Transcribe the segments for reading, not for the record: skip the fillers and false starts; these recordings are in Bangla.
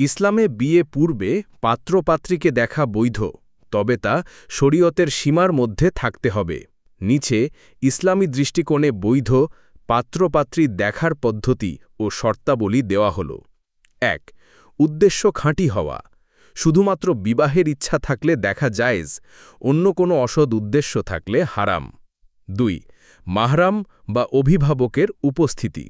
ইসলামে বিয়ে পূর্বে পাত্রপাত্রীকে দেখা বৈধ, তবে তা শরীয়তের সীমার মধ্যে থাকতে হবে। নিচে ইসলামী দৃষ্টিকোণে বৈধ পাত্রপাত্রী দেখার পদ্ধতি ও শর্তাবলী দেওয়া হল। ১. উদ্দেশ্য খাঁটি হওয়া। শুধুমাত্র বিবাহের ইচ্ছা থাকলে দেখা জায়েজ, অন্য কোনো অসৎ উদ্দেশ্য থাকলে হারাম। ২. মাহরাম বা অভিভাবকের উপস্থিতি।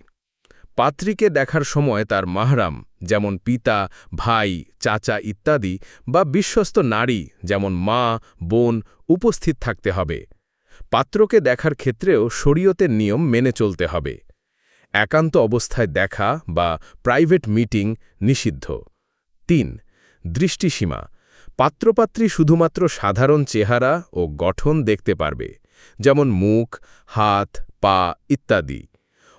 পাত্রীকে দেখার সময় তার মাহরাম, যেমন পিতা, ভাই, চাচা ইত্যাদি বা বিশ্বস্ত নারী যেমন মা, বোন উপস্থিত থাকতে হবে। পাত্রকে দেখার ক্ষেত্রেও শরীয়তের নিয়ম মেনে চলতে হবে। একান্ত অবস্থায় দেখা বা প্রাইভেট মিটিং নিষিদ্ধ। ৩. দৃষ্টিসীমা। পাত্রপাত্রী শুধুমাত্র সাধারণ চেহারা ও গঠন দেখতে পারবে, যেমন মুখ, হাত, পা ইত্যাদি।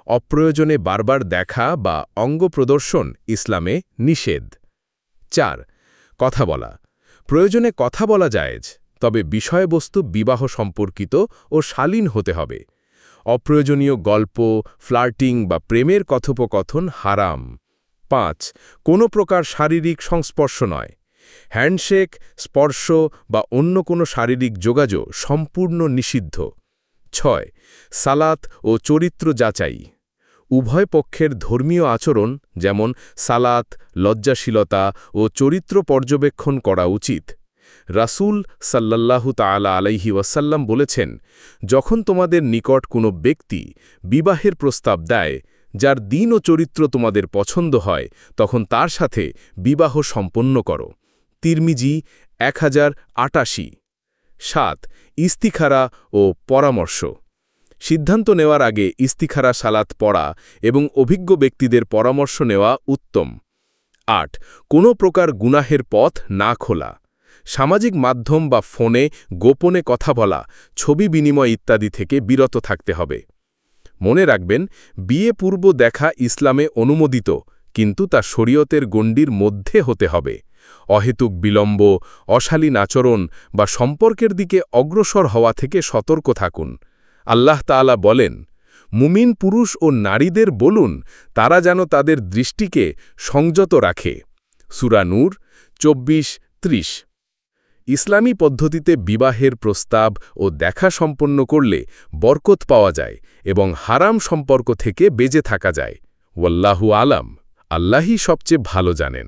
অপ্রয়োজনে বারবার দেখা বা অঙ্গ প্রদর্শন ইসলামে নিষেধ। ৪. কথা বলা। প্রয়োজনে কথা বলা জায়েজ, তবে বিষয়বস্তু বিবাহ সম্পর্কিত ও শালীন হতে হবে। অপ্রয়োজনীয় গল্প, ফ্লার্টিং বা প্রেমের কথোপকথন হারাম। ৫. কোনো প্রকার শারীরিক সংস্পর্শ নয়। হ্যান্ডশেক, স্পর্শ বা অন্য কোনো শারীরিক যোগাযোগ সম্পূর্ণ নিষিদ্ধ। ৬. সালাত ও চরিত্র যাচাই। উভয় পক্ষের ধর্মীয় আচরণ যেমন সালাত, লজ্জাশীলতা ও চরিত্র পর্যবেক্ষণ করা উচিত। রাসূল সাল্লাল্লাহু তাআলা আলাইহি ওয়াসাল্লাম বলেছেন, যখন তোমাদের নিকট কোনো ব্যক্তি বিবাহের প্রস্তাব দেয়, যার দিন ও চরিত্র তোমাদের পছন্দ হয়, তখন তার সাথে বিবাহ সম্পন্ন করো। তিরমিজি 1088। ৭. ইস্তিখারা ও পরামর্শ। সিদ্ধান্ত নেওয়ার আগে ইস্তিখারা সালাত পড়া এবং অভিজ্ঞ ব্যক্তিদের পরামর্শ নেওয়া উত্তম। ৮. কোনো প্রকার গুনাহের পথ না খোলা। সামাজিক মাধ্যম বা ফোনে গোপনে কথা বলা, ছবি বিনিময় ইত্যাদি থেকে বিরত থাকতে হবে। মনে রাখবেন, বিয়ে পূর্ব দেখা ইসলামে অনুমোদিত, কিন্তু তা শরীয়তের গণ্ডির মধ্যে হতে হবে। অহেতুক বিলম্ব, অশালীন আচরণ বা সম্পর্কের দিকে অগ্রসর হওয়া থেকে সতর্ক থাকুন। আল্লাহ তাআলা বলেন, মুমিন পুরুষ ও নারীদের বলুন তারা যেন তাদের দৃষ্টিকে সংযত রাখে। সূরা নূর 24:30। ইসলামী পদ্ধতিতে বিবাহের প্রস্তাব ও দেখা সম্পন্ন করলে বরকত পাওয়া যায় এবং হারাম সম্পর্ক থেকে বেঁচে থাকা যায়। ওয়াল্লাহু আলাম। আল্লাহই সবচেয়ে ভালো জানেন।